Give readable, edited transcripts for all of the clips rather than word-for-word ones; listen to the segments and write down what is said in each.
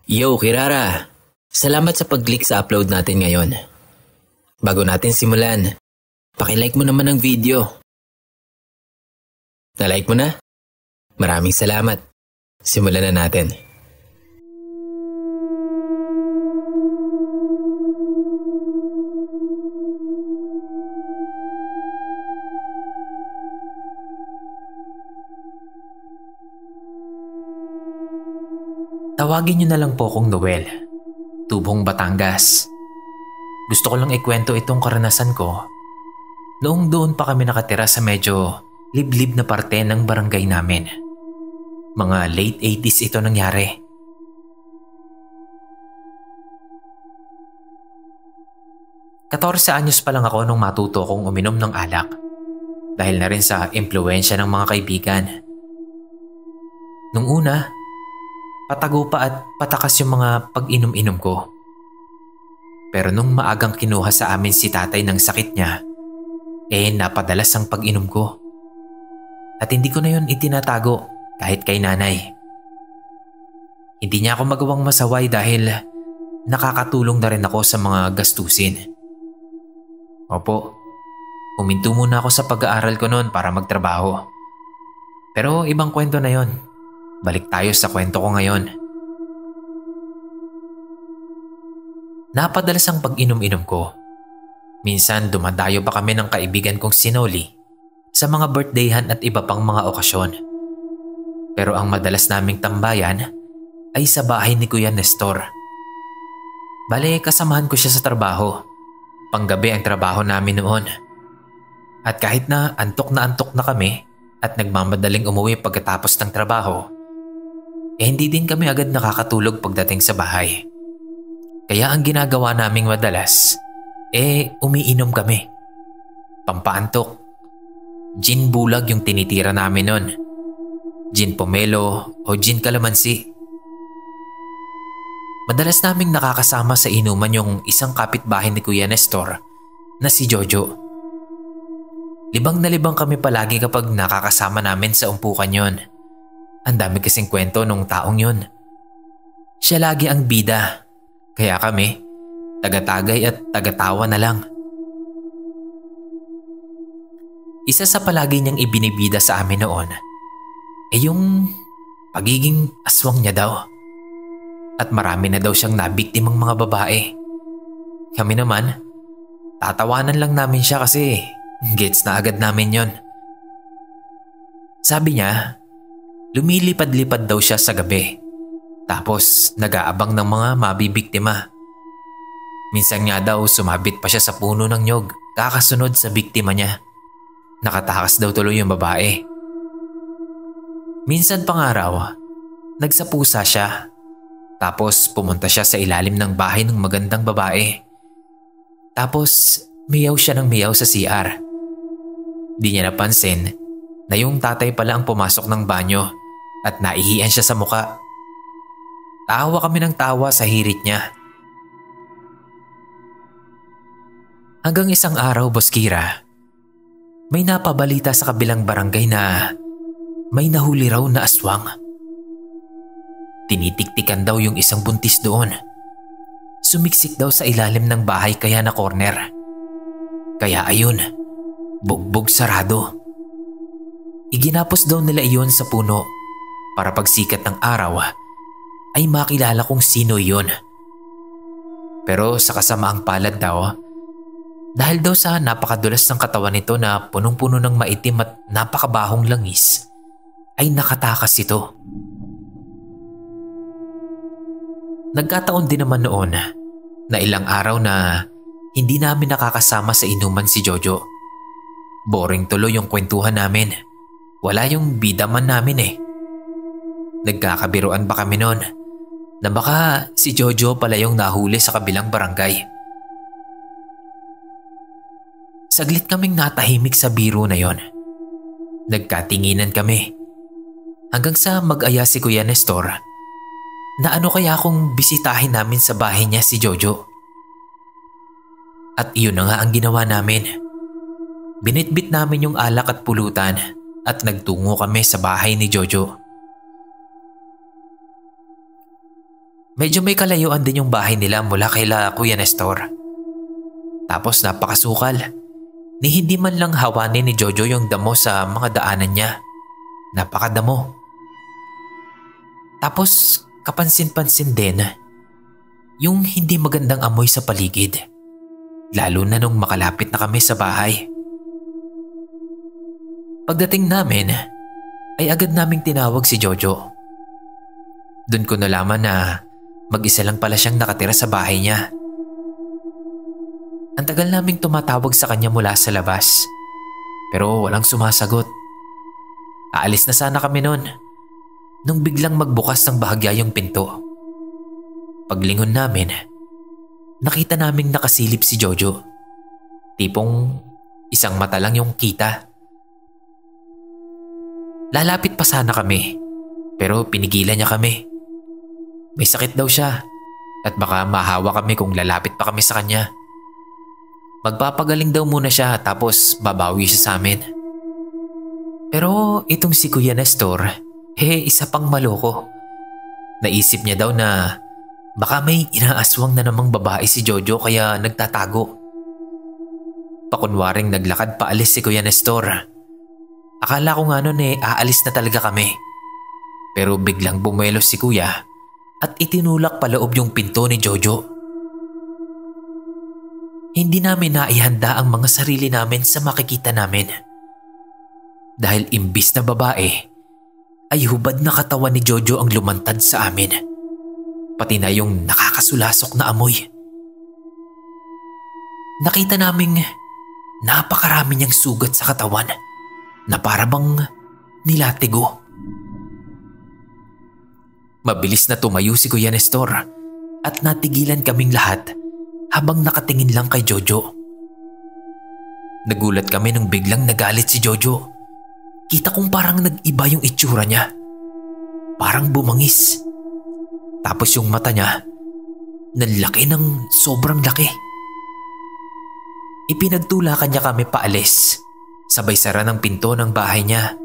Yo, Kirara! Salamat sa pag-click sa upload natin ngayon. Bago natin simulan, paki-like mo naman ang video. Na-like mo na? Maraming salamat. Simulan na natin. Tawagin niyo na lang po akong Noel, Tubong, Batangas. Gusto ko lang ikwento itong karanasan ko noong doon pa kami nakatira sa medyo liblib na parte ng barangay namin. Mga late 80s ito nangyari. Katorse anyos pa lang ako nung matuto kong uminom ng alak dahil na rin sa impluensya ng mga kaibigan. Nung una, patago pa at patakas yung mga pag-inom-inom ko. Pero nung maagang kinuha sa amin si tatay ng sakit niya, napadalas ang pag-inom ko. At hindi ko na yun itinatago kahit kay nanay. Hindi niya ako magawang masaway dahil nakakatulong na rin ako sa mga gastusin. Opo, huminto muna ako sa pag-aaral ko noon para magtrabaho. Pero ibang kwento na yon. Balik tayo sa kwento ko ngayon. Napadalas ang pag-inom-inom ko. Minsan dumadayo pa kami ng kaibigan kong si Noli sa mga birthdayhan at iba pang mga okasyon. Pero ang madalas naming tambayan ay sa bahay ni Kuya Nestor. Bale, kasamahan ko siya sa trabaho. Panggabi ang trabaho namin noon. At kahit na antok na kami at nagmamadaling umuwi pagkatapos ng trabaho, hindi din kami agad nakakatulog pagdating sa bahay. Kaya ang ginagawa naming madalas, umiinom kami. Pampaantok. Gin bulag yung tinitira namin nun. Gin pomelo o gin kalamansi. Madalas naming nakakasama sa inuman yung isang kapitbahay ni Kuya Nestor na si Jojo. Libang na libang kami palagi kapag nakakasama namin sa umpukan yon. Ang dami kasing kwento nung taong yun. Siya lagi ang bida, kaya kami, taga-tagay at taga-tawa na lang. Isa sa palagi niyang ibinibida sa amin noon yung pagiging aswang niya daw. At marami na daw siyang nabiktimang mga babae. Kami naman, tatawanan lang namin siya kasi gets na agad namin yon. Sabi niya, lumilipad-lipad daw siya sa gabi. Tapos nag-aabang ng mga mabibiktima. Minsan nga daw sumabit pa siya sa puno ng nyog kakasunod sa biktima niya. Nakatakas daw tuloy yung babae. Minsan pang araw, nagsapusa siya. Tapos pumunta siya sa ilalim ng bahay ng magandang babae. Tapos miyaw siya ng miyaw sa CR. Di niya napansin na yung tatay pala ang pumasok ng banyo at naihian siya sa muka. Tawa kami ng tawa sa hirit niya. Hanggang isang araw, Boss Kira, may napabalita sa kabilang barangay na may nahuli raw na aswang. Tinitiktikan daw yung isang buntis doon. Sumiksik daw sa ilalim ng bahay kaya na corner. Kaya ayun, bugbog sarado. Iginapos daw nila iyon sa puno para pagsikat ng araw ay makilala kung sino iyon. Pero sa kasamaang palad daw, dahil daw sa napakadulas ng katawan nito na punong-puno ng maitim at napakabahong langis, ay nakatakas ito. Nagkataon din naman noon na ilang araw na hindi namin nakakasama sa inuman si Jojo. Boring tuloy yung kwentuhan namin. Wala yung bida man namin . Nagkakabiruan ba kami noon na baka si Jojo pala yung nahuli sa kabilang barangay. Saglit kaming natahimik sa biro na yon. Nagkatinginan kami. Hanggang sa mag-aya si Kuya Nestor na ano kaya kung bisitahin namin sa bahay niya si Jojo. At iyon na nga ang ginawa namin. Binitbit namin yung alak at pulutan at nagtungo kami sa bahay ni Jojo. Medyo may kalayuan din yung bahay nila mula kaila Kuya Nestor. Tapos napakasukal, ni hindi man lang hawanin ni Jojo yung damo sa mga daanan niya. Napakadamo. Tapos kapansin-pansin din yung hindi magandang amoy sa paligid. Lalo na nung makalapit na kami sa bahay. Pagdating namin, ay agad naming tinawag si Jojo. Doon ko nalaman na mag-isa lang pala siyang nakatira sa bahay niya. Ang tagal naming tumatawag sa kanya mula sa labas, pero walang sumasagot. Aalis na sana kami noon, nung biglang magbukas ng bahagya yung pinto. Paglingon namin, nakita naming nakasilip si Jojo. Tipong isang mata lang yung kita. Lalapit pa sana kami, pero pinigilan niya kami. May sakit daw siya at baka mahawa kami kung lalapit pa kami sa kanya. Magpapagaling daw muna siya tapos babawi siya sa amin. Pero itong si Kuya Nestor, isa pang maloko. Naisip niya daw na baka may inaaswang na namang babae si Jojo kaya nagtatago. Pakunwaring naglakad paalis si Kuya Nestor. Akala ko nga noon aalis na talaga kami. Pero biglang bumuelos si Kuya at itinulak paloob yung pinto ni Jojo. Hindi namin naihanda ang mga sarili namin sa makikita namin. Dahil imbis na babae, ay hubad na katawan ni Jojo ang lumantad sa amin. Pati na yung nakakasulasok na amoy. Nakita naming napakarami niyang sugat sa katawan na para bang nilatigo. Mabilis na tumayo si Kuya Nestor at natigilan kaming lahat habang nakatingin lang kay Jojo. Nagulat kami nung biglang nagalit si Jojo. Kita kong parang nag-iba yung itsura niya. Parang bumangis. Tapos yung mata niya, nanlaki ng sobrang laki. Ipinagtulakan niya kami paalis, sabay sara ng pinto ng bahay niya.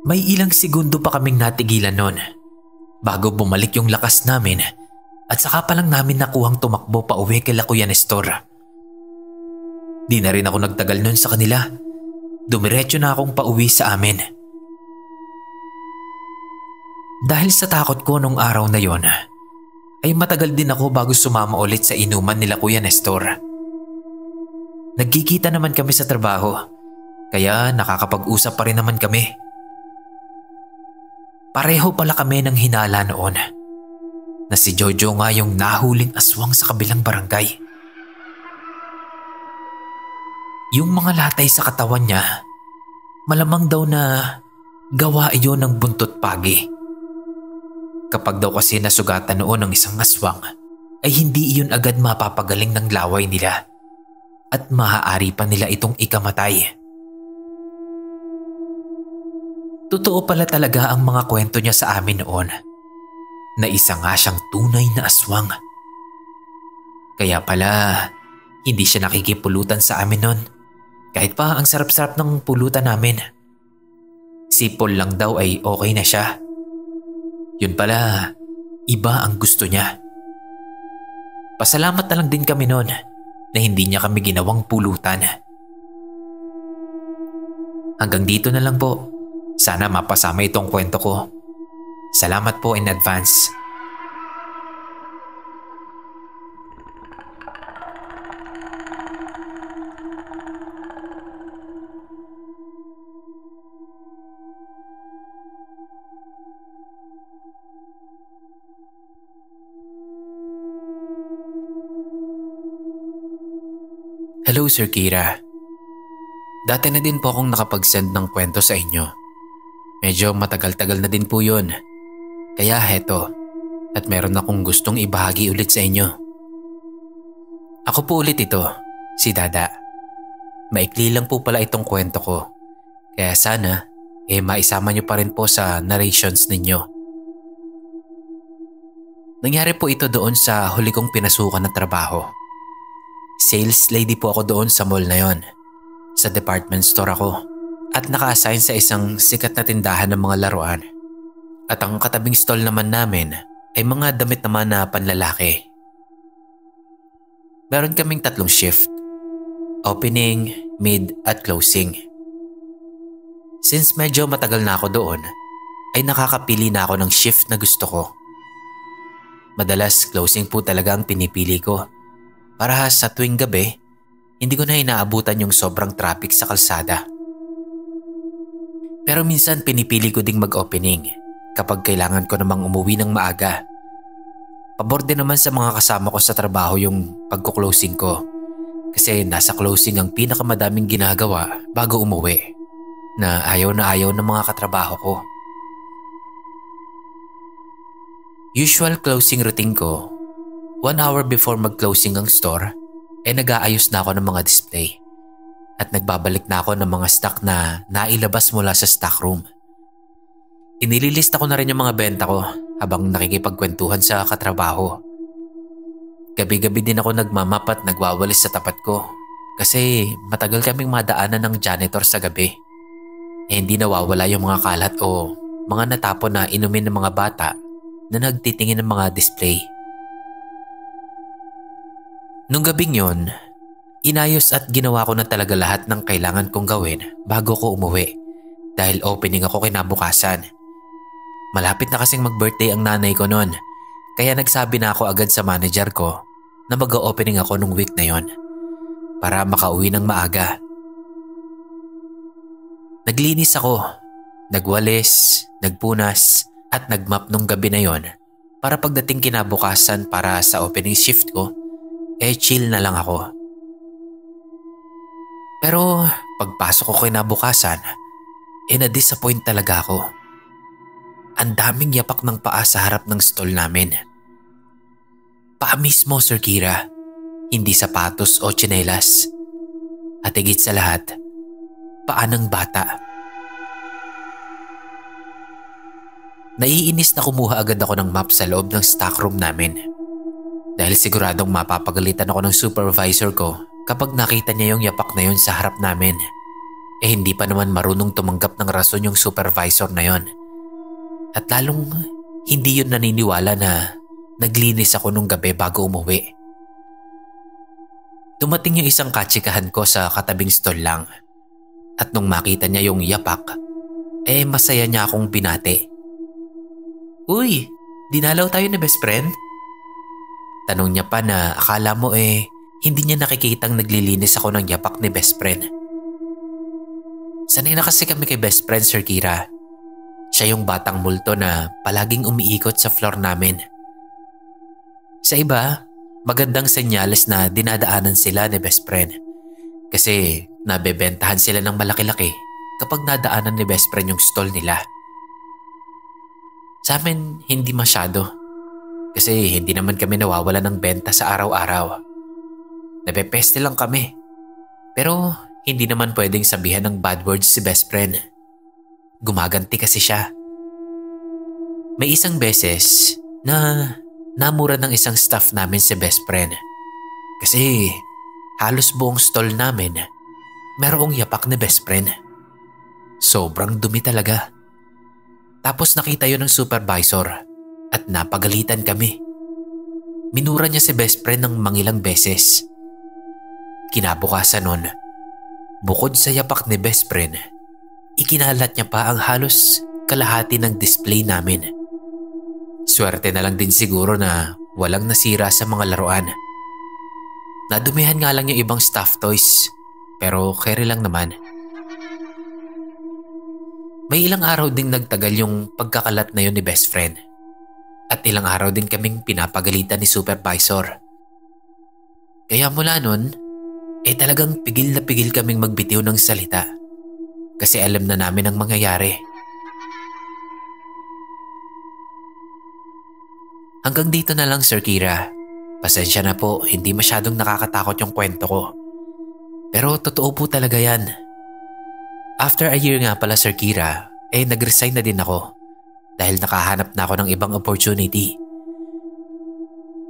May ilang segundo pa kaming natigilan nun, bago bumalik yung lakas namin at saka pa lang namin nakuhang tumakbo pa uwi kay Kuya Nestor. Di na rin ako nagtagal nun sa kanila. Dumiretso na akong pauwi sa amin. Dahil sa takot ko nung araw na yon, ay matagal din ako bago sumama ulit sa inuman nila Kuya Nestor. Nagkikita naman kami sa trabaho, kaya nakakapag-usap pa rin naman kami. Pareho pala kami ng hinala noon, na si Jojo nga yung nahuling aswang sa kabilang barangay. Yung mga latay sa katawan niya, malamang daw na gawa iyon ng buntot pagi. Kapag daw kasi nasugatan noon ng isang aswang, ay hindi iyon agad mapapagaling ng laway nila at maaari pa nila itong ikamatay. Totoo pala talaga ang mga kwento niya sa amin noon, na isa nga siyang tunay na aswang. Kaya pala, hindi siya nakikipulutan sa amin noon. Kahit pa ang sarap-sarap ng pulutan namin. Sipol lang daw ay okay na siya. Yun pala, iba ang gusto niya. Pasalamat na lang din kami noon na hindi niya kami ginawang pulutan. Hanggang dito na lang po. Sana mapasama itong kwento ko. Salamat po in advance. Hello Sir Kira. Dati na din po akong nakapag-send ng kwento sa inyo. Medyo matagal-tagal na din po yun. Kaya heto, at meron akong gustong ibahagi ulit sa inyo. Ako po ulit ito, si Dada. Maikli lang po pala itong kwento ko. Kaya sana, maisama niyo pa rin po sa narrations ninyo. Nangyari po ito doon sa huli kong pinasukan na trabaho. Sales lady po ako doon sa mall na yon. Sa department store ako at naka-assign sa isang sikat na tindahan ng mga laruan. At ang katabing stall naman namin ay mga damit naman na panlalaki. Meron kaming 3 shift, opening, mid at closing. Since medyo matagal na ako doon, ay nakakapili na ako ng shift na gusto ko. Madalas closing po talaga ang pinipili ko para sa tuwing gabi, hindi ko na inaabutan yung sobrang traffic sa kalsada. Pero minsan pinipili ko ding mag-opening kapag kailangan ko namang umuwi ng maaga. Pabor din naman sa mga kasama ko sa trabaho yung pagko-closing ko kasi nasa closing ang pinakamadaming ginagawa bago umuwi na ayaw ng mga katrabaho ko. Usual closing routine ko, 1 hour before mag-closing ang store, nag-aayos na ako ng mga display at nagbabalik na ako ng mga stock na nailabas mula sa stock room. Inililista ko na rin yung mga benta ko habang nakikipagkwentuhan sa katrabaho. Gabi-gabi din ako nagmamap at nagwawalis sa tapat ko kasi matagal kaming madaanan ng janitor sa gabi. Hindi nawawala yung mga kalat o mga natapon na inumin ng mga bata na nagtitingin ng mga display. Nung gabing yon, inayos at ginawa ko na talaga lahat ng kailangan kong gawin bago ko umuwi dahil opening ako kinabukasan. Malapit na kasing mag-birthday ang nanay ko noon, kaya nagsabi na ako agad sa manager ko na mag-opening ako nung week na yon para makauwi ng maaga. Naglinis ako, nagwalis, nagpunas at nagmap nung gabi na yon para pagdating kinabukasan para sa opening shift ko, chill na lang ako. Pero pagpasok ko kinabukasan, na-disappoint talaga ako. Ang daming yapak ng paa sa harap ng stall namin. Paa mismo, Sir Kira, hindi sapatos o tsinelas. At higit sa lahat, paa ng bata. Naiinis na kumuha agad ako ng map sa loob ng stock room namin. Dahil siguradong mapapagalitan ako ng supervisor ko kapag nakita niya yung yapak na yun sa harap namin. Hindi pa naman marunong tumanggap ng rason yung supervisor na yon. At lalong hindi yun naniniwala na naglinis ako nung gabi bago umuwi. Dumating yung isang katsikahan ko sa katabing stall lang. At nung makita niya yung yapak, masaya niya akong binati. "Uy, dinalaw tayo ni best friend?" Tanong niya pa na akala mo hindi niya nakikitang naglilinis ako ng yapak ni best friend. Sanay na kasi kami kay best friend, Sir Kira. Siya yung batang multo na palaging umiikot sa floor namin. Sa iba, magandang senyales na dinadaanan sila ni best friend kasi nabebentahan sila ng malaki-laki kapag nadaanan ni best friend yung stall nila. Sa amin, hindi masyado kasi hindi naman kami nawawala ng benta sa araw-araw. Nabepeste lang kami pero hindi naman pwedeng sabihan ng bad words si best friend. Gumaganti kasi siya. May isang beses na namura ng isang staff namin si best friend kasi halos buong stall namin merong yapak ni best friend. Sobrang dumi talaga. Tapos nakita yun ng supervisor at napagalitan kami. Minura niya si best friend ng mangilang beses. Kinabukasan nun, bukod sa yapak ni best friend, ikinalat niya pa ang halos kalahati ng display namin. Swerte na lang din siguro na walang nasira sa mga laruan. Nadumihan nga lang yung ibang stuffed toys, pero carry lang naman. May ilang araw ding nagtagal yung pagkakalat na yun ni best friend. At ilang araw din kaming pinapagalitan ni supervisor. Kaya mula nun, talagang pigil na pigil kaming magbitiw ng salita. Kasi alam na namin ang mangyayari. Hanggang dito na lang, Sir Kira. Pasensya na po, hindi masyadong nakakatakot yung kwento ko. Pero totoo po talaga yan. After a year nga pala, Sir Kira, nag-resign na din ako dahil nakahanap na ako ng ibang opportunity.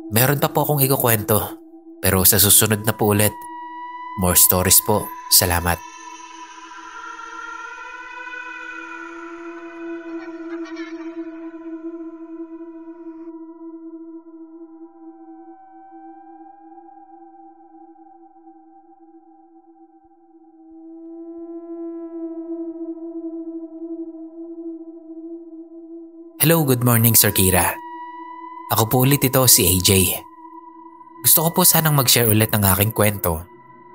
Meron pa po akong ikukwento, pero sa susunod na po ulit. More stories po. Salamat. Hello, good morning Sir Kira. Ako po ulit ito si AJ. Gusto ko po sanang mag-share ulit ng aking kwento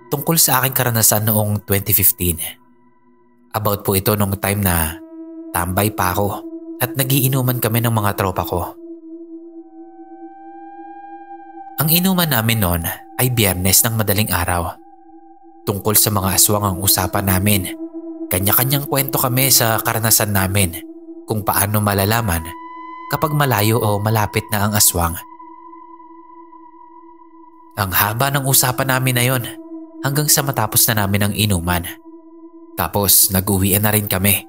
tungkol sa aking karanasan noong 2015. About po ito nung time na tambay pa ako at nagiinuman kami ng mga tropa ko. Ang inuman namin noon ay Biyernes ng madaling araw. Tungkol sa mga aswang ang usapan namin. Kanya-kanyang kwento kami sa karanasan namin kung paano malalaman kapag malayo o malapit na ang aswang. Ang haba ng usapan namin na yon hanggang sa matapos na namin ang inuman. Tapos nag-uwian na rin kami.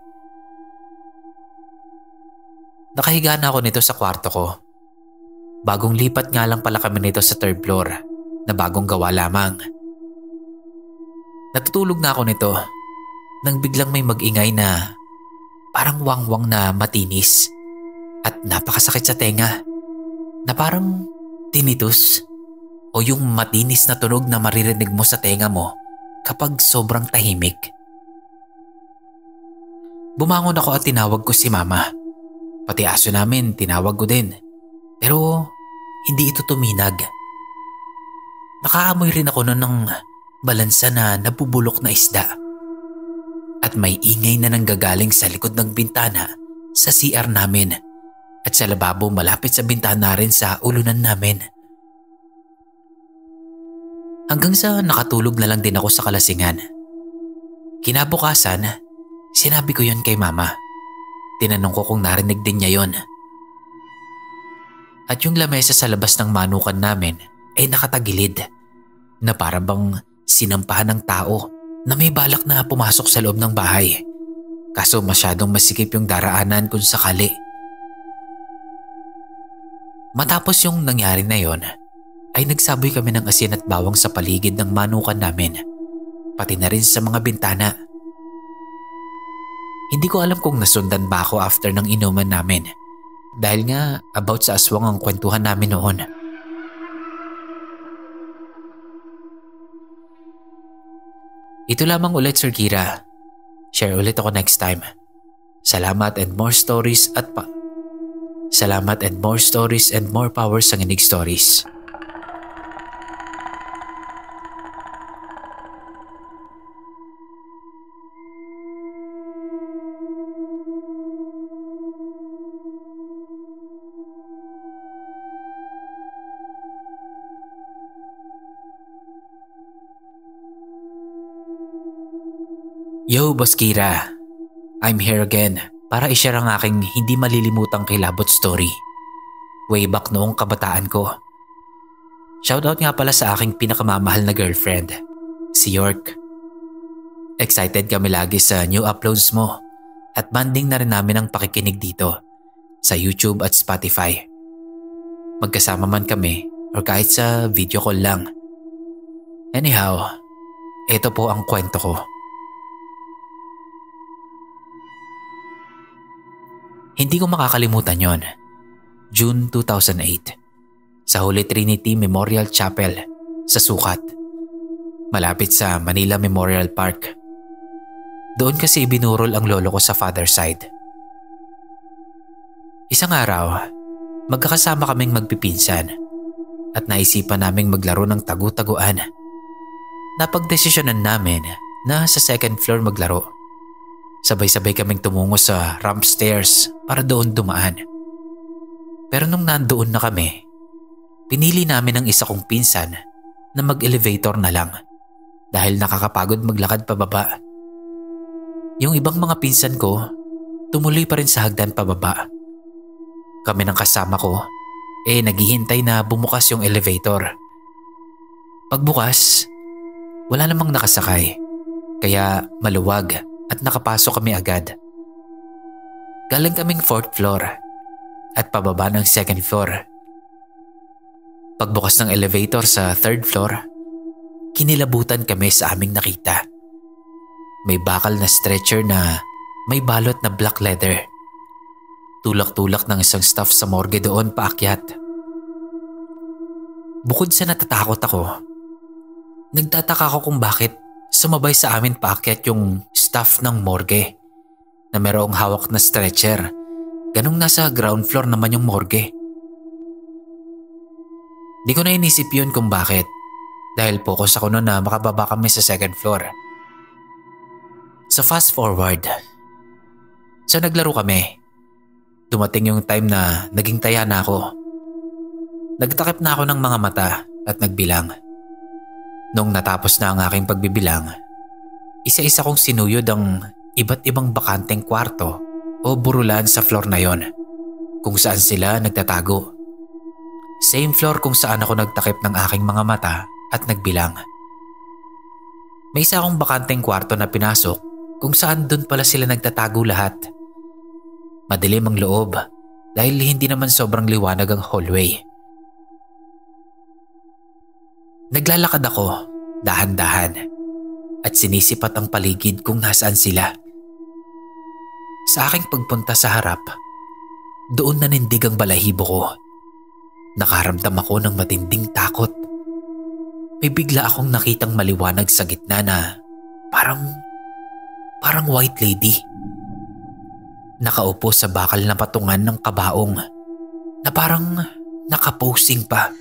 Nakahiga na ako nito sa kwarto ko. Bagong lipat nga lang pala kami nito sa 3rd floor na bagong gawa lamang. Natutulog na ako nito nang biglang may mag-ingay na parang wangwang na matinis at napakasakit sa tenga na parang tinnitus o yung matinis na tunog na maririnig mo sa tenga mo kapag sobrang tahimik. Bumangon ako at tinawag ko si Mama. Pati aso namin tinawag ko din pero hindi ito tuminag. Nakaamoy rin ako noon ng balansa na nabubulok na isda. At may ingay na nanggagaling sa likod ng bintana sa CR namin at sa lababo malapit sa bintana rin sa ulunan namin. Hanggang sa nakatulog na lang din ako sa kalasingan. Kinabukasan, sinabi ko yon kay Mama. Tinanong ko kung narinig din niya yon. At yung lamesa sa labas ng manukan namin ay nakatagilid na para bang sinampahan ng tao na may balak na pumasok sa loob ng bahay. Kaso masyadong masikip yung daraanan kung sakali. Matapos yung nangyari na yon, ay nagsaboy kami ng asin at bawang sa paligid ng manukan namin, pati na rin sa mga bintana. Hindi ko alam kung nasundan ba ako after ng inuman namin dahil nga about sa aswang ang kwentuhan namin noon. Ito lamang ulit Sir Kira. Share ulit ako next time. Salamat and more stories and more power sa Nginig Stories. Yo, Boss Kira. I'm here again para i-share ang aking hindi malilimutang kilabot story. Way back noong kabataan ko. Shoutout nga pala sa aking pinakamamahal na girlfriend, si York. Excited kami lagi sa new uploads mo at banding na rin namin ang pakikinig dito sa YouTube at Spotify. Magkasama man kami or kahit sa video call lang. Anyhow, ito po ang kwento ko. Hindi ko makakalimutan yon. June 2008. Sa Holy Trinity Memorial Chapel sa Sukat. Malapit sa Manila Memorial Park. Doon kasi ibinurol ang lolo ko sa father side. Isang araw, magkakasama kaming magpipinsan at naisipan naming maglaro ng tagu-taguan. Napagdesisyonan namin na sa 2nd floor maglaro. Sabay-sabay kaming tumungo sa ramp stairs para doon dumaan. Pero nung nandoon na kami, pinili namin ang isa kong pinsan na mag-elevator na lang dahil nakakapagod maglakad pababa. Yung ibang mga pinsan ko, tumuloy pa rin sa hagdan pababa. Kami ng kasama ko, naghihintay na bumukas yung elevator. Pagbukas, wala namang nakasakay, kaya maluwag at nakapasok kami agad. Galing kaming 4th floor at pababa ng 2nd floor. Pagbukas ng elevator sa 3rd floor, kinilabutan kami sa aming nakita. May bakal na stretcher na may balot na black leather. Tulak-tulak ng isang staff sa morgue doon paakyat. Bukod sa natatakot ako, nagtataka ako kung bakit sumabay sa amin paakyat yung staff ng morgue na mayroong hawak na stretcher Ganong nasa ground floor naman yung morgue. Di ko na inisip yun kung bakit, dahil focus ako noon na makababa kami sa second floor. So fast forward. So naglaro kami. Dumating yung time na naging taya na ako. Nagtakip na ako ng mga mata at nagbilang. Nung natapos na ang aking pagbibilang, isa-isa kong sinuyod ang iba't ibang bakanteng kwarto o burulan sa floor na yon, kung saan sila nagtatago. Same floor kung saan ako nagtakip ng aking mga mata at nagbilang. May isa akong bakanteng kwarto na pinasok kung saan doon pala sila nagtatago lahat. Madilim ang loob dahil hindi naman sobrang liwanag ang hallway. Naglalakad ako, dahan-dahan, at sinisipat ang paligid kung nasaan sila. Sa aking pagpunta sa harap, doon nanindig ang balahibo ko. Nakaramdam ako ng matinding takot. May bigla akong nakitang maliwanag sa gitna na parang white lady. Nakaupo sa bakal na patungan ng kabaong na parang nakaposing pa.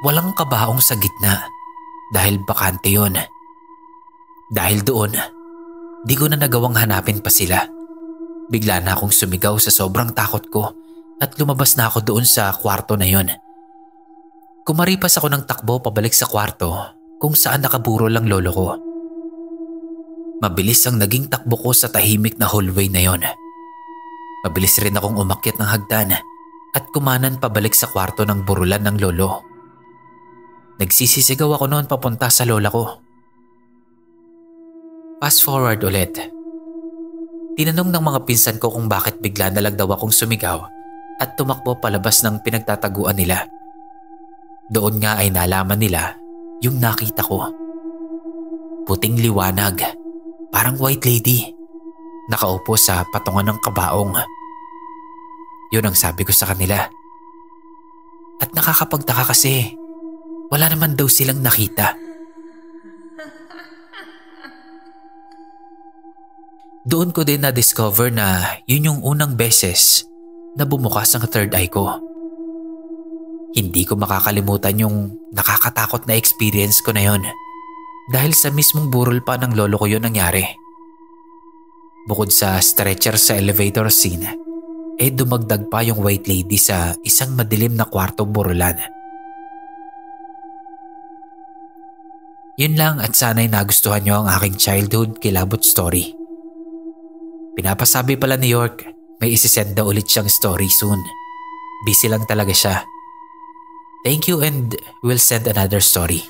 Walang kabaong sa gitna dahil bakante yun. Dahil doon, di ko na nagawang hanapin pa sila. Bigla na akong sumigaw sa sobrang takot ko at lumabas na ako doon sa kwarto na yon. Kumaripas ako ng takbo pabalik sa kwarto kung saan nakaburol ang lolo ko. Mabilis ang naging takbo ko sa tahimik na hallway na yon. Mabilis rin akong umakyat ng hagdan at kumanan pabalik sa kwarto ng burulan ng lolo. Nagsisisigaw ako noon papunta sa lola ko. Fast forward ulit. Tinanong ng mga pinsan ko kung bakit bigla na lang daw akong sumigaw at tumakbo palabas ng pinagtataguan nila. Doon nga ay nalaman nila yung nakita ko. Puting liwanag, parang white lady, nakaupo sa patungan ng kabaong. Yun ang sabi ko sa kanila. At nakakapagtaka kasi wala naman daw silang nakita. Doon ko din na-discover na yun yung unang beses na bumukas ang third eye ko. Hindi ko makakalimutan yung nakakatakot na experience ko na yon dahil sa mismong burol pa ng lolo ko yun nangyari. Bukod sa stretcher sa elevator scene, dumagdag pa yung white lady sa isang madilim na kwarto burulan. Yun lang at sana'y nagustuhan nyo ang aking childhood kilabot story. Pinapasabi pala ni York, may isisend na ulit siyang story soon. Busy lang talaga siya. Thank you and we'll send another story.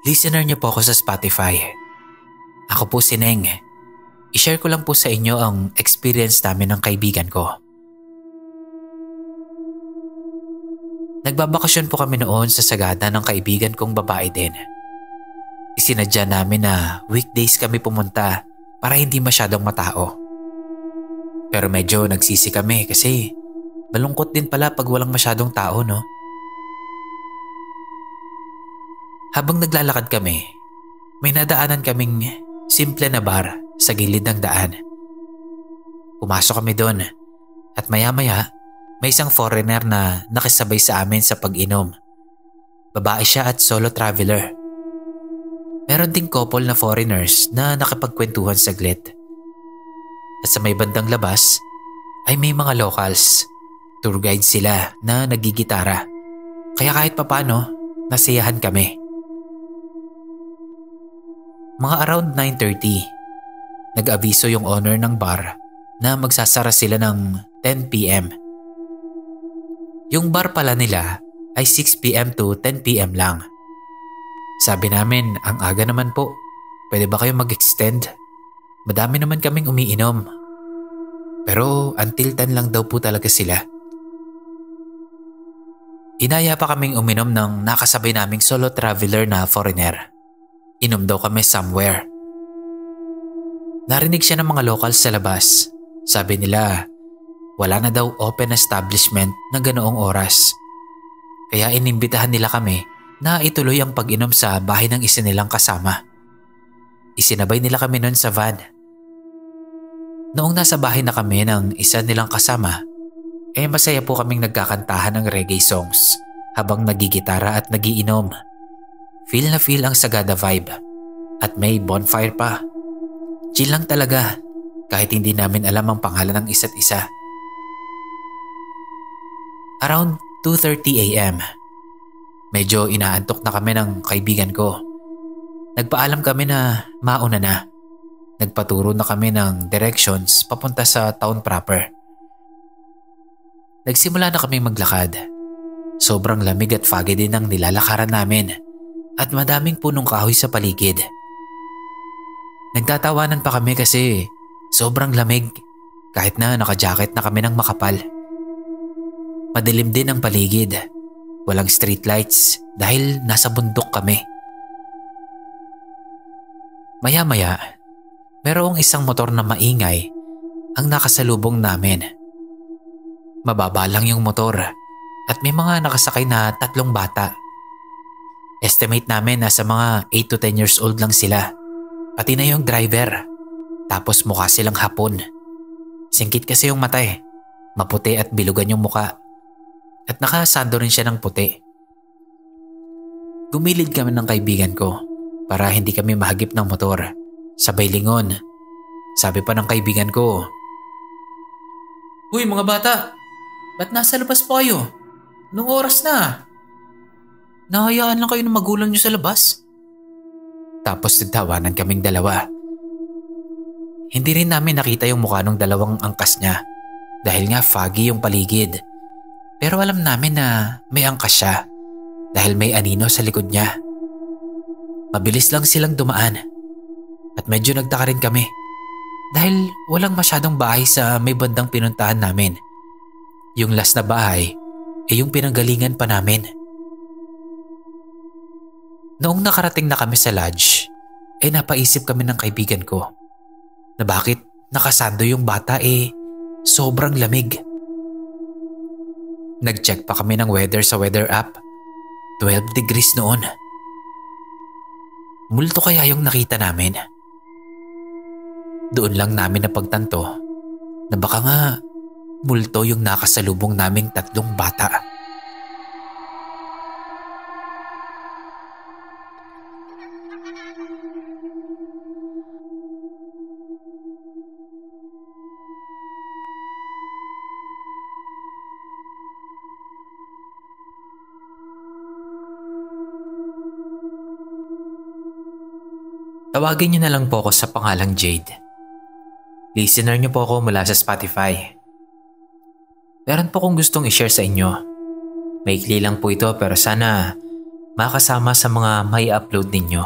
Listener niyo po ako sa Spotify. Ako po si Neng. I-share ko lang po sa inyo ang experience namin ng kaibigan ko. Nagbabakasyon po kami noon sa sagada ng kaibigan kong babae din. Isinadya namin na weekdays kami pumunta para hindi masyadong matao. Pero medyo nagsisi kami kasi malungkot din pala pag walang masyadong tao, no? Habang naglalakad kami, may nadaanan kaming simple na bar sa gilid ng daan. Pumasok kami doon at maya-maya may isang foreigner na nakisabay sa amin sa pag-inom. Babae siya at solo traveler. Meron ding couple na foreigners na nakipagkwentuhan saglit. At sa may bandang labas ay may mga locals. Tour guide sila na nagigitara. Kaya kahit papano, nasiyahan kami. Mga around 9:30, nag-abiso yung owner ng bar na magsasara sila ng 10 p.m. Yung bar pala nila ay 6 p.m. to 10 p.m. lang. Sabi namin, ang aga naman po. Pwede ba kayo mag-extend? Madami naman kaming umiinom. Pero until 10 lang daw po talaga sila. Inaya pa kaming uminom ng nakasabay naming solo traveler na foreigner. Inom daw kami somewhere. Narinig siya ng mga locals sa labas. Sabi nila, wala na daw open establishment na ganoong oras. Kaya inimbitahan nila kami na ituloy ang pag-inom sa bahay ng isa nilang kasama. Isinabay nila kami noon sa van. Noong nasa bahay na kami ng isa nilang kasama, masaya po kaming nagkakantahan ng reggae songs habang nagigitara at nagiinom. Feel na feel ang Sagada vibe at may bonfire pa. Chill lang talaga kahit hindi namin alam ang pangalan ng isa't isa. Around 2:30 a.m. Medyo inaantok na kami ng kaibigan ko. Nagpaalam kami na mauna na. Nagpaturo na kami ng directions papunta sa town proper. Nagsimula na kami maglakad. Sobrang lamig at foggy din ang nilalakaran namin at madaming punong kahoy sa paligid. Nagtatawanan pa kami kasi sobrang lamig kahit na naka-jacket na kami ng makapal. Madilim din ang paligid. Walang street lights dahil nasa bundok kami. Maya-maya, merong isang motor na maingay ang nakasalubong namin. Mababa lang yung motor at may mga nakasakay na 3 bata. Estimate namin nasa mga 8 to 10 years old lang sila. Pati na yung driver. Tapos mukha silang Hapon. Singkit kasi yung mata Maputi at bilugan yung muka. At nakasando rin siya ng puti. Gumilid kami ng kaibigan ko para hindi kami mahagip ng motor. Sabay lingon. Sabi pa ng kaibigan ko, "Uy mga bata, ba't nasa labas pa kayo? Anong oras na? Nahayaan lang kayo ng magulang niyo sa labas?" Tapos nagtawanan kaming dalawa. Hindi rin namin nakita yung mukha ng dalawang angkas niya dahil nga foggy yung paligid. Pero alam namin na may angkas siya dahil may anino sa likod niya. Mabilis lang silang dumaan at medyo nagtaka rin kami dahil walang masyadong bahay sa may bandang pinuntahan namin. Yung last na bahay yung pinanggalingan pa namin. Noong nakarating na kami sa lodge, napaisip kami ng kaibigan ko na bakit nakasando yung bata sobrang lamig. Nag-check pa kami ng weather sa weather app. 12 degrees noon. Multo kaya yung nakita namin? Doon lang namin napagtanto na baka nga multo yung nakasalubong naming 3 bata. Tawagin niyo na lang po ako sa pangalang Jade. Listener niyo po ako mula sa Spotify. Meron po kong gustong i-share sa inyo. Maikli lang po ito pero sana makasama sa mga may upload ninyo.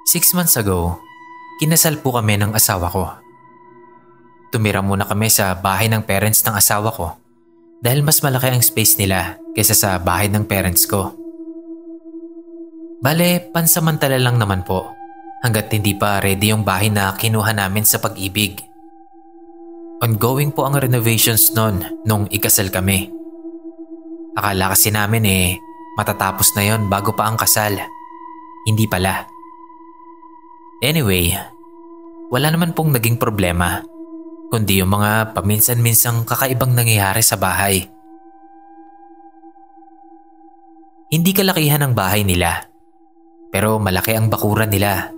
6 months ago, kinasal po kami ng asawa ko. Tumira muna kami sa bahay ng parents ng asawa ko dahil mas malaki ang space nila kaysa sa bahay ng parents ko. Bale, pansamantala lang naman po hanggat hindi pa ready yung bahay na kinuha namin sa Pag-ibig. Ongoing po ang renovations nung ikasal kami. Akala kasi namin matatapos na yon bago pa ang kasal. Hindi pala. Anyway, wala naman pong naging problema kundi yung mga paminsan-minsang kakaibang nangyayari sa bahay. Hindi kalakihan ang bahay nila. Pero malaki ang bakuran nila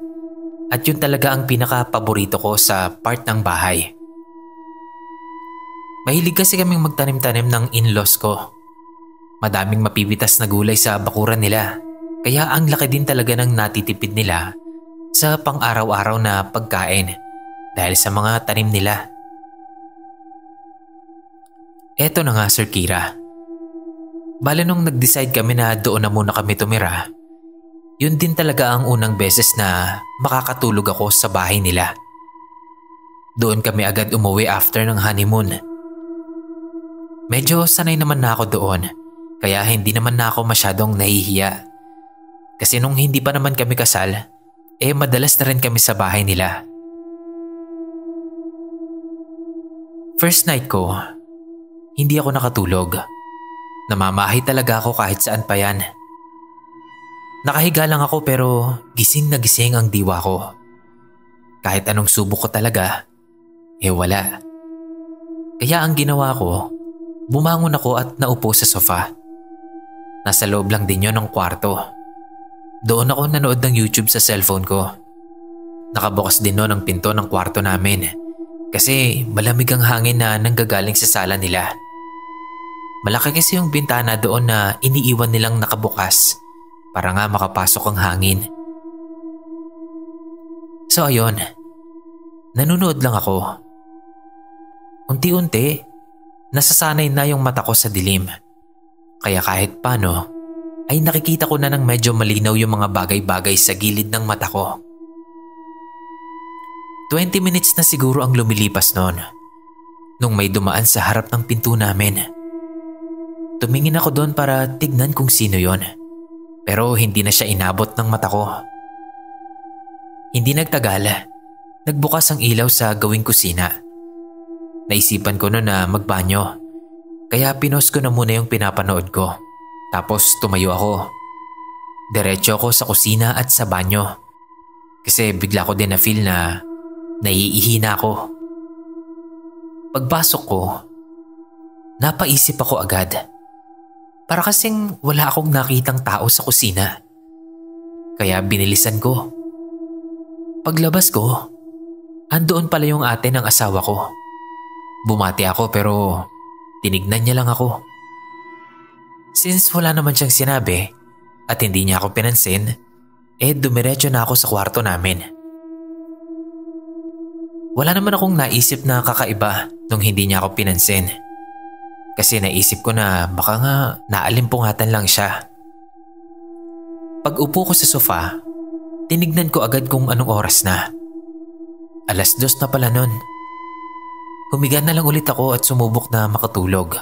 at yun talaga ang pinaka-paborito ko sa part ng bahay. Mahilig kasi kaming magtanim-tanim ng in-laws ko. Madaming mapipitas na gulay sa bakuran nila kaya ang laki din talaga ng natitipid nila sa pang-araw-araw na pagkain dahil sa mga tanim nila. Eto na nga Sir Kira. Bale nung nag-decide kami na doon na muna kami tumira, yun din talaga ang unang beses na makakatulog ako sa bahay nila. Doon kami agad umuwi after ng honeymoon. Medyo sanay naman na ako doon, kaya hindi naman na ako masyadong nahihiya. Kasi nung hindi pa naman kami kasal, madalas na rin kami sa bahay nila. First night ko, hindi ako nakatulog. Namamahay talaga ako kahit saan pa yan. Nakahiga lang ako pero gising na gising ang diwa ko. Kahit anong subok ko talaga, wala. Kaya ang ginawa ko, bumangon ako at naupo sa sofa. Nasa loob lang din yon ng kwarto. Doon ako nanood ng YouTube sa cellphone ko. Nakabukas din noon ang pinto ng kwarto namin kasi malamig ang hangin na nanggagaling sa sala nila. Malaki kasi yung bintana doon na iniiwan nilang nakabukas para nga makapasok ang hangin. So ayun, nanonood lang ako. Unti-unti, nasasanay na yung mata ko sa dilim. Kaya kahit paano, ay nakikita ko na ng medyo malinaw yung mga bagay-bagay sa gilid ng mata ko. 20 minutes na siguro ang lumilipas noon nung may dumaan sa harap ng pinto namin. Tumingin ako doon para tignan kung sino yon. Pero hindi na siya inabot ng mata ko. Hindi nagtagal, nagbukas ang ilaw sa gawing kusina. Naisipan ko noon na magbanyo. Kaya pinos ko na muna yung pinapanood ko. Tapos tumayo ako. Diretso ako sa kusina at sa banyo. Kasi bigla ko din na feel na naiihi na ako. Pagpasok ko, napaisip ako agad. Para kasing wala akong nakitang tao sa kusina. Kaya binilisan ko. Paglabas ko, andoon pala yung ate ng asawa ko. Bumati ako pero tinignan niya lang ako. Since wala naman siyang sinabi at hindi niya ako pinansin, dumiretso na ako sa kwarto namin. Wala naman akong naisip na kakaiba nung hindi niya ako pinansin. Kasi naisip ko na baka nga naalimpungatan lang siya. Pag upo ko sa sofa, tinignan ko agad kung anong oras na. 2:00 na pala nun. Humiga na lang ulit ako at sumubok na makatulog.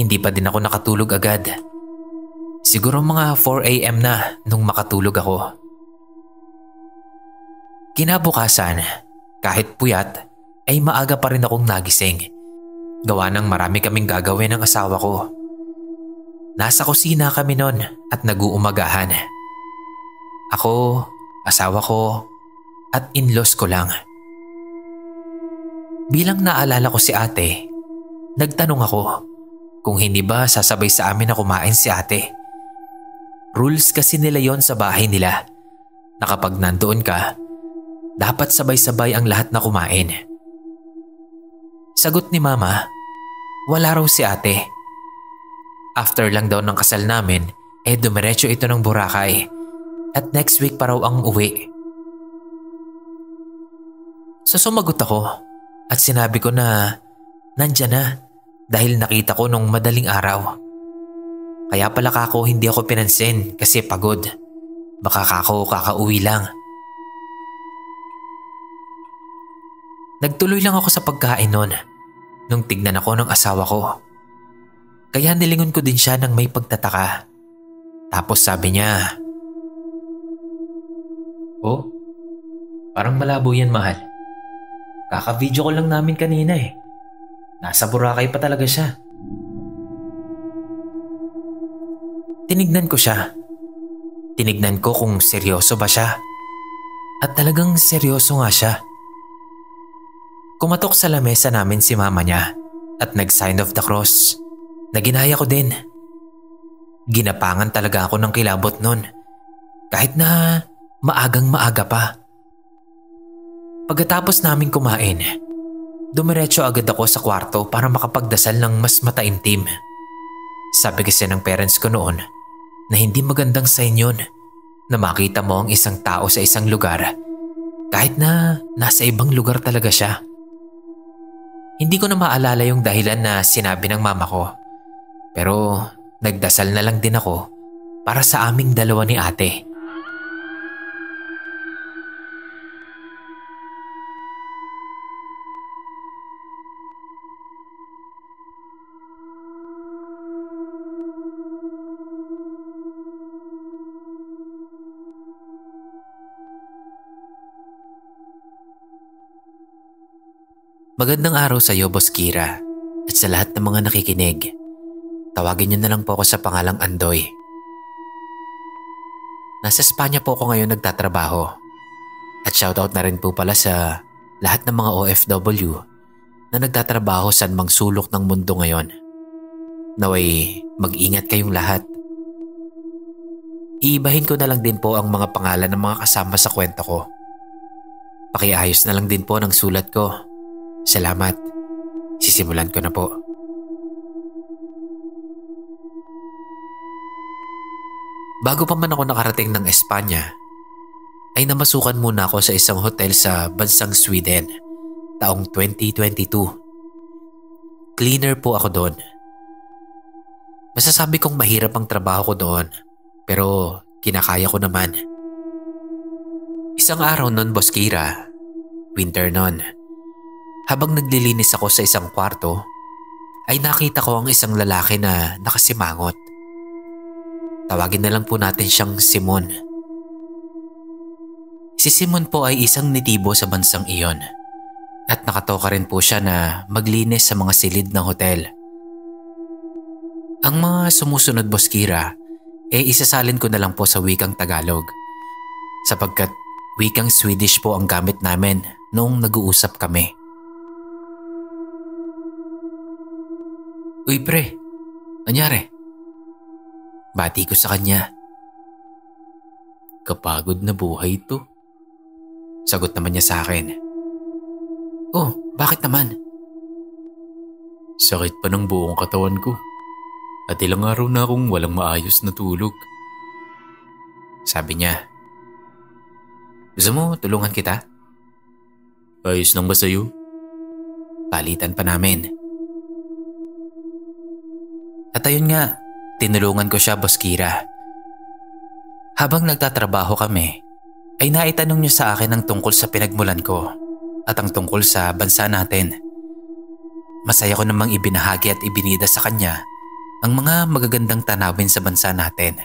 Hindi pa din ako nakatulog agad. Siguro mga 4 AM na nung makatulog ako. Kinabukasan, kahit puyat, ay maaga pa rin akong nagising. Gawa ng marami kaming gagawin ng asawa ko. Nasa kusina kami noon at nag-uumagahan. Ako, asawa ko, at in-laws ko lang. Bilang naalala ko si ate, nagtanong ako kung hindi ba sasabay sa amin na kumain si ate. Rules kasi nila yon sa bahay nila na kapag nandoon ka, dapat sabay-sabay ang lahat na kumain. Sagot ni mama, wala raw si ate. After lang daw ng kasal namin, dumiretso ito ng Boracay at next week pa raw ang uwi. So sumagot ako at sinabi ko na nandyan na dahil nakita ko nung madaling araw. Kaya pala kako hindi ako pinansin kasi pagod. Baka kako kakauwi lang. Nagtuloy lang ako sa pagkain noon nung tignan ako ng asawa ko. Kaya nilingon ko din siya ng may pagtataka. Tapos sabi niya, "Oh, parang malabo yan, mahal. Kaka-video ko lang namin kanina eh. Nasa Boracay pa talaga siya." Tinignan ko siya. Tinignan ko kung seryoso ba siya. At talagang seryoso nga siya. Kumatok sa lamesa namin si mama niya at nag-sign of the cross na ginaya ko din. Ginapangan talaga ako ng kilabot nun kahit na maagang maaga pa. Pagkatapos namin kumain, dumiretso agad ako sa kwarto para makapagdasal ng mas mataimtim. Sabi kasi ng parents ko noon na hindi magandang sign yun na makita mo ang isang tao sa isang lugar kahit na nasa ibang lugar talaga siya. Hindi ko na maalala yung dahilan na sinabi ng mama ko. Pero nagdasal na lang din ako para sa aming dalawa ni ate. Magandang araw sa iyo, Boss Kira. At sa lahat ng mga nakikinig, tawagin niyo na lang po ako sa pangalang Andoy. Nasa Espanya po ako ngayon nagtatrabaho. At shoutout na rin po pala sa lahat ng mga OFW na nagtatrabaho sa mang sulok ng mundo ngayon. Naway mag-ingat kayong lahat. Iibahin ko na lang din po ang mga pangalan ng mga kasama sa kwento ko. Pakiayos na lang din po ng sulat ko. Salamat. Sisimulan ko na po. Bago pa man ako nakarating ng Espanya, ay namasukan muna ako sa isang hotel sa bansang Sweden taong 2022. Cleaner po ako doon. Masasabi kong mahirap ang trabaho ko doon, pero kinakaya ko naman. Isang araw noon, Boss Kira, winter noon, habang naglilinis ako sa isang kwarto, ay nakita ko ang isang lalaki na nakasimangot. Tawagin na lang po natin siyang Simon. Si Simon po ay isang nitibo sa bansang iyon at nakatoka rin po siya na maglinis sa mga silid ng hotel. Ang mga sumusunod, Boss Kira, isasalin ko na lang po sa wikang Tagalog sapagkat wikang Swedish po ang gamit namin noong nag-uusap kami. Uy pre, anyari? Bati ko sa kanya. Kapagod na buhay to. Sagot naman niya sa akin. Oh, bakit naman? Sakit pa ng buong katawan ko. At ilang araw na akong walang maayos na tulog. Sabi niya. Gusto mo tulungan kita? Ayos lang ba sa'yo? Palitan pa namin. At ayun nga, tinulungan ko siya, Boss Kira. Habang nagtatrabaho kami, ay naitanong niya sa akin ang tungkol sa pinagmulan ko at ang tungkol sa bansa natin. Masaya ko namang ibinahagi at ibinida sa kanya ang mga magagandang tanawin sa bansa natin.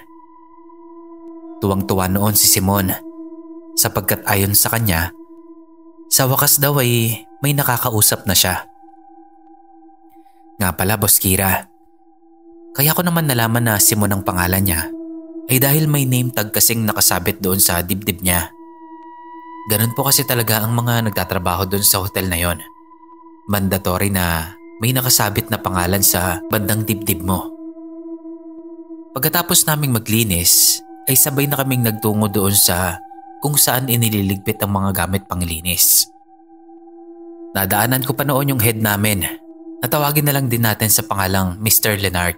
Tuwang-tuwa noon si Simon sapagkat ayon sa kanya, sa wakas daw ay may nakakausap na siya. Nga pala, Boss Kira, kaya ko naman nalaman na Simon ang pangalan niya ay dahil may name tag kasing nakasabit doon sa dibdib niya. Ganun po kasi talaga ang mga nagtatrabaho doon sa hotel na yon. Mandatory na may nakasabit na pangalan sa bandang dibdib mo. Pagkatapos naming maglinis, ay sabay na kaming nagtungo doon sa kung saan inililigpit ang mga gamit panglinis. Nadaanan ko pa noon yung head namin. Natawagin na lang din natin sa pangalang Mr. Leonard.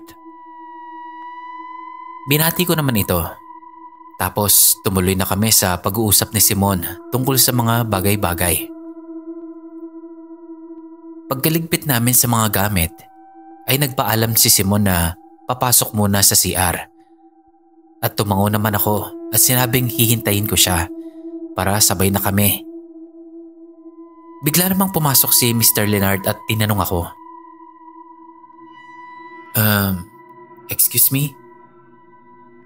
Binati ko naman ito. Tapos tumuloy na kami sa pag-uusap ni Simon tungkol sa mga bagay-bagay. Pagkaligpit namin sa mga gamit, ay nagpaalam si Simon na papasok muna sa CR. At tumango naman ako at sinabing hihintayin ko siya para sabay na kami. Bigla namang pumasok si Mr. Leonard at tinanong ako. Excuse me?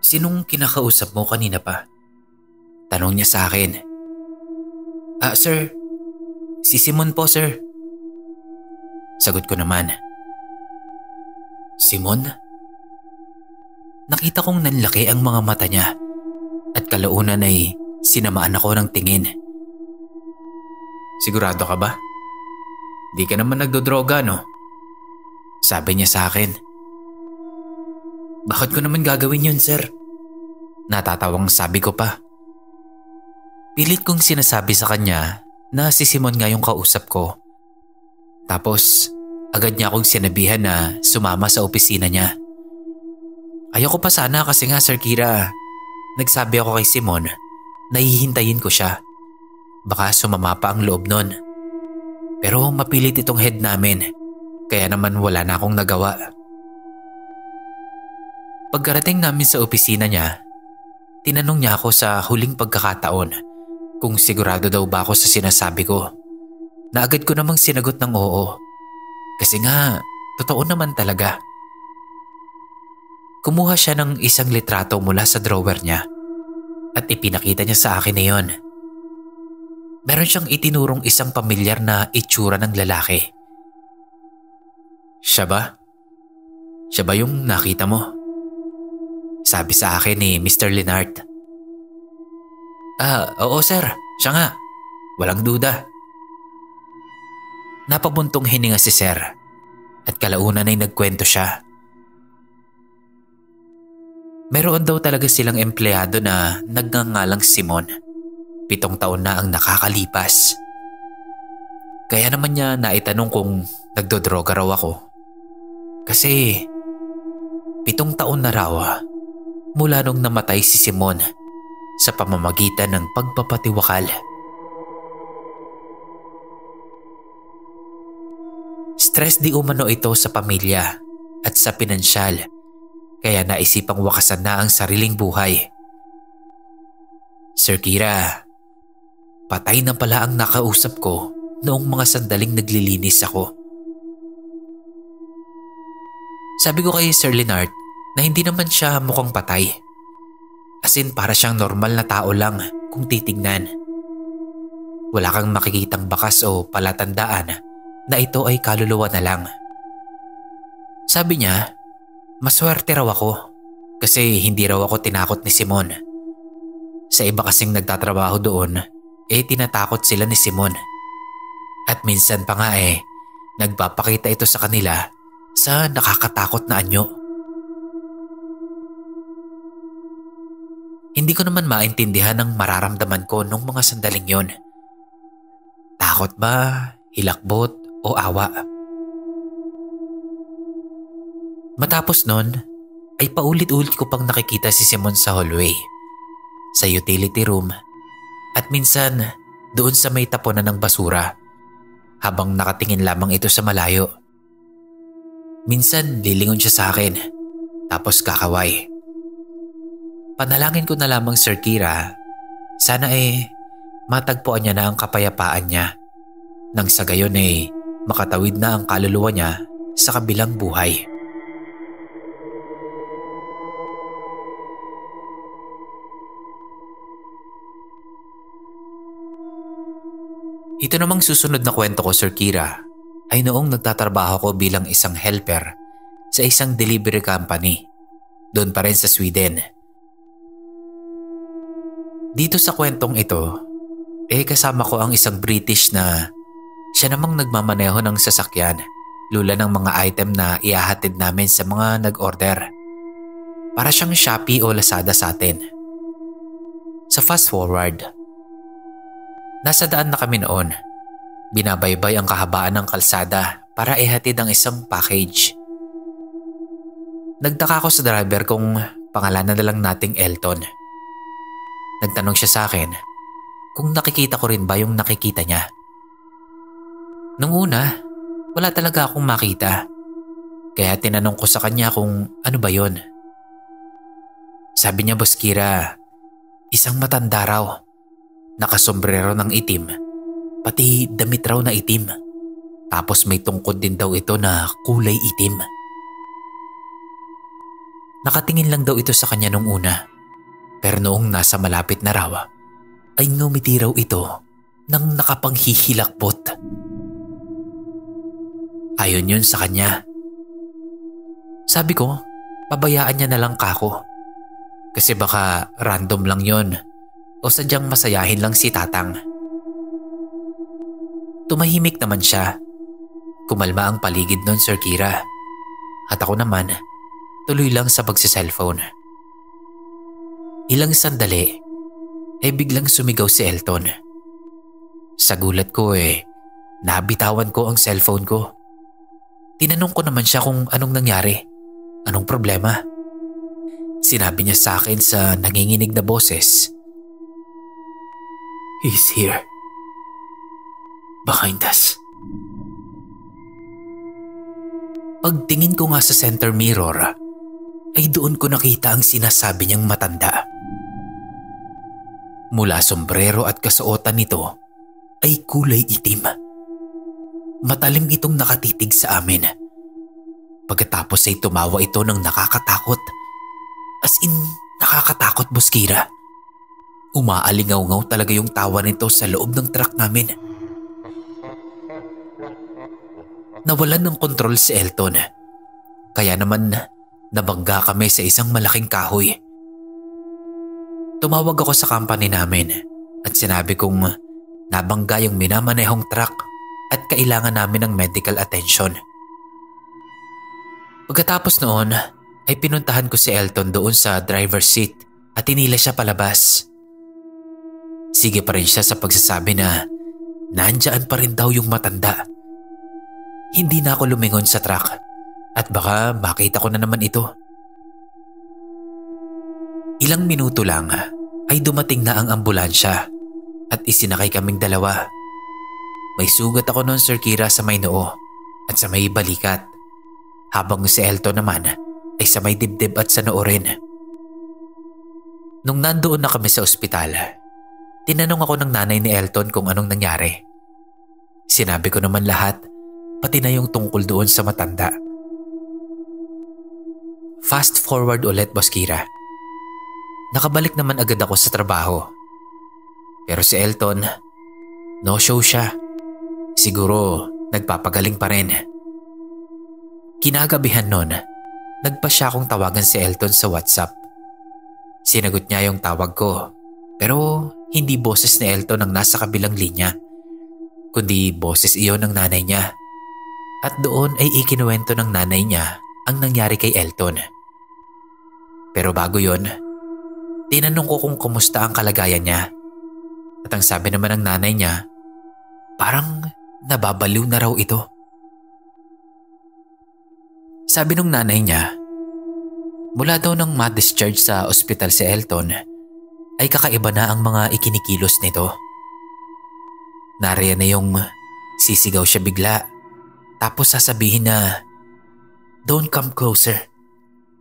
Sinong kinakausap mo kanina pa? Tanong niya sa akin. Sir. Si Simon po, sir. Sagot ko naman. Simon? Nakita kong nanlaki ang mga mata niya at kalaunan ay sinamaan ako ng tingin. Sigurado ka ba? Di ka naman nagdodroga, no? Sabi niya sa akin. Bakit ko naman gagawin yun, sir? Natatawang sabi ko pa. Pilit kong sinasabi sa kanya na si Simon nga yung kausap ko. Tapos agad niya akong sinabihan na sumama sa opisina niya. Ayoko pa sana kasi nga, Sir Kira, nagsabi ako kay Simon na hihintayin ko siya. Baka sumama pa ang loob nun. Pero mapilit itong head namin, kaya naman wala na akong nagawa. Pagkarating namin sa opisina niya, tinanong niya ako sa huling pagkakataon kung sigurado daw ba ako sa sinasabi ko. Na agad ko namang sinagot ng oo. Kasi nga, totoo naman talaga. Kumuha siya ng isang litrato mula sa drawer niya at ipinakita niya sa akin na yon. Meron siyang itinurong isang pamilyar na itsura ng lalaki. Siya ba? Siya ba yung nakita mo? Sabi sa akin ni Mr. Linhart. Oo sir, siya nga. Walang duda. Napabuntong hininga si Sir at kalaunan ay nagkwento siya. Meron daw talaga silang empleyado na nagngangalang Simon. 7 taon na ang nakakalipas. Kaya naman niya naitanong kung nagdodroga raw ako. Kasi 7 taon na raw mula nung namatay si Simon sa pamamagitan ng pagpapatiwakal. Stress di umano ito sa pamilya at sa pinansyal, kaya naisipang wakasan na ang sariling buhay. Sir Kira, patay na pala ang nakausap ko noong mga sandaling naglilinis ako. Sabi ko kay Sir Linhart na hindi naman siya mukhang patay. As in, para siyang normal na tao lang kung titignan. Wala kang makikitang bakas o palatandaan na ito ay kaluluwa na lang. Sabi niya, maswerte raw ako kasi hindi raw ako tinakot ni Simon. Sa iba kasing nagtatrabaho doon, tinatakot sila ni Simon. At minsan pa nga nagpapakita ito sa kanila sa nakakatakot na anyo. Hindi ko naman maintindihan ang mararamdaman ko nung mga sandaling yon. Takot ba, hilakbot o awa? Matapos nun, ay paulit-ulit ko pang nakikita si Simon sa hallway, sa utility room, at minsan doon sa may tapunan ng basura habang nakatingin lamang ito sa malayo. Minsan lilingon siya sa akin, tapos kakaway. Panalangin ko na lamang, Sir Kira, sana matagpuan niya na ang kapayapaan niya nang sa gayon makatawid na ang kaluluwa niya sa kabilang buhay. Ito namang susunod na kwento ko, Sir Kira, ay noong nagtatrabaho ko bilang isang helper sa isang delivery company, doon pa rin sa Sweden. Dito sa kwentong ito, kasama ko ang isang British na siya namang nagmamaneho ng sasakyan, lula ng mga item na iahatid namin sa mga nag-order. Para siyang Shopee o Lazada sa atin. Sa fast forward, nasa daan na kami noon. Binabaybay ang kahabaan ng kalsada para ihatid ang isang package. Nagtaka ko sa driver kung pangalanan na lang nating Elton. Nagtanong siya sa akin kung nakikita ko rin ba yung nakikita niya. Nung una, wala talaga akong makita. Kaya tinanong ko sa kanya kung ano ba yon. Sabi niya, Boss Kira, isang matanda raw. Nakasombrero ng itim, pati damit raw na itim. Tapos may tungkod din daw ito na kulay itim. Nakatingin lang daw ito sa kanya nung una. Pero noong nasa malapit na raw, ay ngumiti raw ito nang nakapanghihilakbot. Ayon yun sa kanya. Sabi ko, pabayaan niya na lang kako. Kasi baka random lang yon o sadyang masayahin lang si Tatang. Tumahimik naman siya. Kumalma ang paligid nun, Sir Kira. At ako naman, tuloy lang sa pagsiselfone. Ilang sandali, biglang sumigaw si Elton. Sa gulat ko nabitawan ko ang cellphone ko. Tinanong ko naman siya kung anong nangyari, anong problema. Sinabi niya sa akin sa nanginginig na boses, "He's here. Behind us." Pagtingin ko nga sa center mirror, ay doon ko nakita ang sinasabi niyang matanda. Mula sombrero at kasuotan nito ay kulay itim. Matalim itong nakatitig sa amin. Pagkatapos ay tumawa ito ng nakakatakot. As in, nakakatakot, Boss Kira. Umaalingaw-ngaw talaga yung tawa nito sa loob ng truck namin. Nawalan ng kontrol si Elton. Kaya naman nabangga kami sa isang malaking kahoy. Tumawag ako sa company namin at sinabi kong nabangga yung minamanehong truck at kailangan namin ng medical attention. Pagkatapos noon ay pinuntahan ko si Elton doon sa driver's seat at tinila siya palabas. Sige pa rin siya sa pagsasabi na nandyan pa rin daw yung matanda. Hindi na ako lumingon sa truck at baka makita ko na naman ito. Ilang minuto lang ay dumating na ang ambulansya at isinakay kaming dalawa. May sugat ako noon, Sir Kira, sa may noo at sa may balikat, habang si Elton naman ay sa may dibdib at sa noo rin. Nung nandoon na kami sa ospital, tinanong ako ng nanay ni Elton kung anong nangyari. Sinabi ko naman lahat, pati na yung tungkol doon sa matanda. Fast forward ulit, Boss Kira. Nakabalik naman agad ako sa trabaho. Pero si Elton, no show siya. Siguro nagpapagaling pa rin. Kinagabihan nun, nagpa siya akong tawagan si Elton sa WhatsApp. Sinagot niya yung tawag ko, pero hindi boses ni Elton ang nasa kabilang linya, kundi boses iyon ng nanay niya. At doon ay ikinuwento ng nanay niya ang nangyari kay Elton. Pero bago yon, tinanong ko kung kumusta ang kalagayan niya. At ang sabi naman ng nanay niya, parang nababaliw na raw ito. Sabi ng nanay niya, mula daw nang ma-discharge sa ospital si Elton, ay kakaiba na ang mga ikinikilos nito. Nariyan na yung sisigaw siya bigla, tapos sasabihin na, "Don't come closer.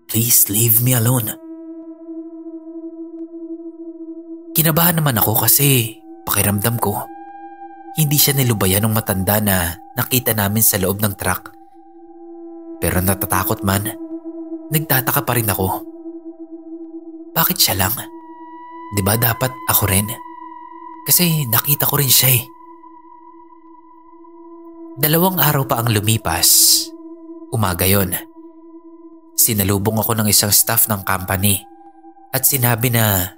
Please leave me alone." Kinabahan naman ako kasi pakiramdam ko, hindi siya nilubayan ng matanda na nakita namin sa loob ng truck. Pero natatakot man, nagtataka pa rin ako. Bakit siya lang? Di ba dapat ako rin? Kasi nakita ko rin siya eh. 2 araw pa ang lumipas. Umaga yon. Sinalubong ako ng isang staff ng company at sinabi na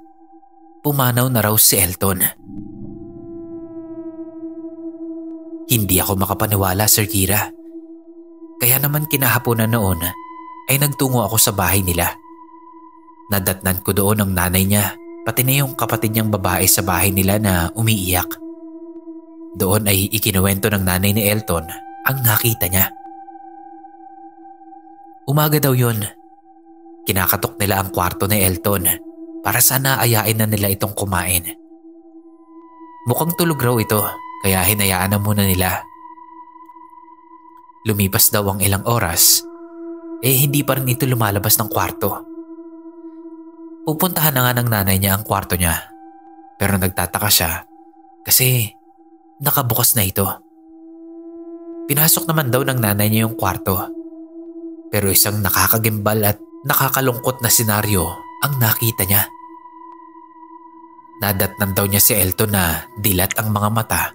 pumanaw na raw si Elton. Hindi ako makapaniwala, Sir Kira. Kaya naman kinahaponan noon ay nagtungo ako sa bahay nila. Nadatnan ko doon ang nanay niya, pati na yung kapatid niyang babae sa bahay nila na umiiyak. Doon ay ikinuwento ng nanay ni Elton ang nakita niya. Umaga daw yun. Kinakatok nila ang kwarto ni Elton para sana ayain na nila itong kumain. Mukhang tulog raw ito kaya hinayaan na muna nila. Lumipas daw ang ilang oras, hindi pa rin ito lumalabas ng kwarto. Pupuntahan na nga ng nanay niya ang kwarto niya, pero nagtataka siya kasi nakabukas na ito. Pinasok naman daw ng nanay niya yung kwarto, pero isang nakakagimbal at nakakalungkot na senaryo ang nakita niya. Nadatnan daw niya si Elton na dilat ang mga mata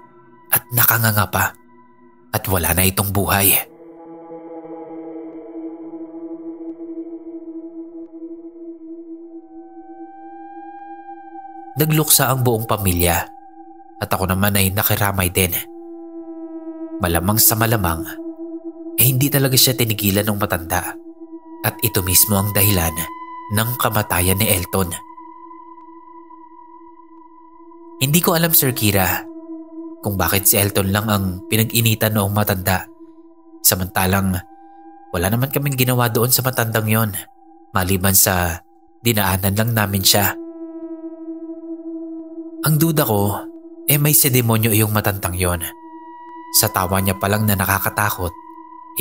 at nakanganga pa. At wala na itong buhay. Nagluksa ang buong pamilya at ako naman ay nakiramay din. Malamang sa malamang, hindi talaga siya tinigilan ng matanda at ito mismo ang dahilan ng kamatayan ni Elton. Hindi ko alam, Sir Kira, kung bakit si Elton lang ang pinag-initan noong matanda. Samantalang wala naman kaming ginawa doon sa matandang yon, maliban sa dinaanan lang namin siya. Ang duda ko, may sedemonyo iyong matandang yon. Sa tawa niya palang na nakakatakot,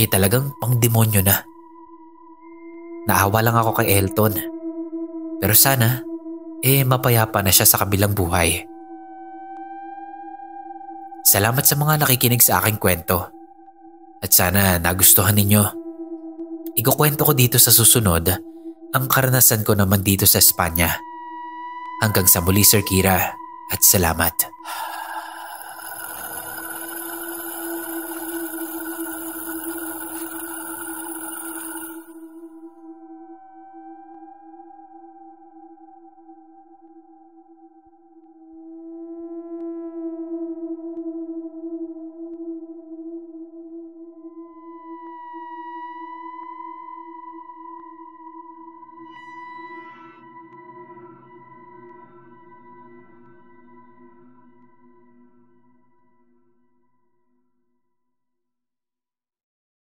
talagang pang-demonyo na. Naawa lang ako kay Elton. Pero sana, mapayapa na siya sa kabilang buhay. Salamat sa mga nakikinig sa aking kwento. At sana nagustuhan ninyo. Ikukwento ko dito sa susunod ang karanasan ko naman dito sa Espanya. Hanggang sa muli Sir Kira at salamat.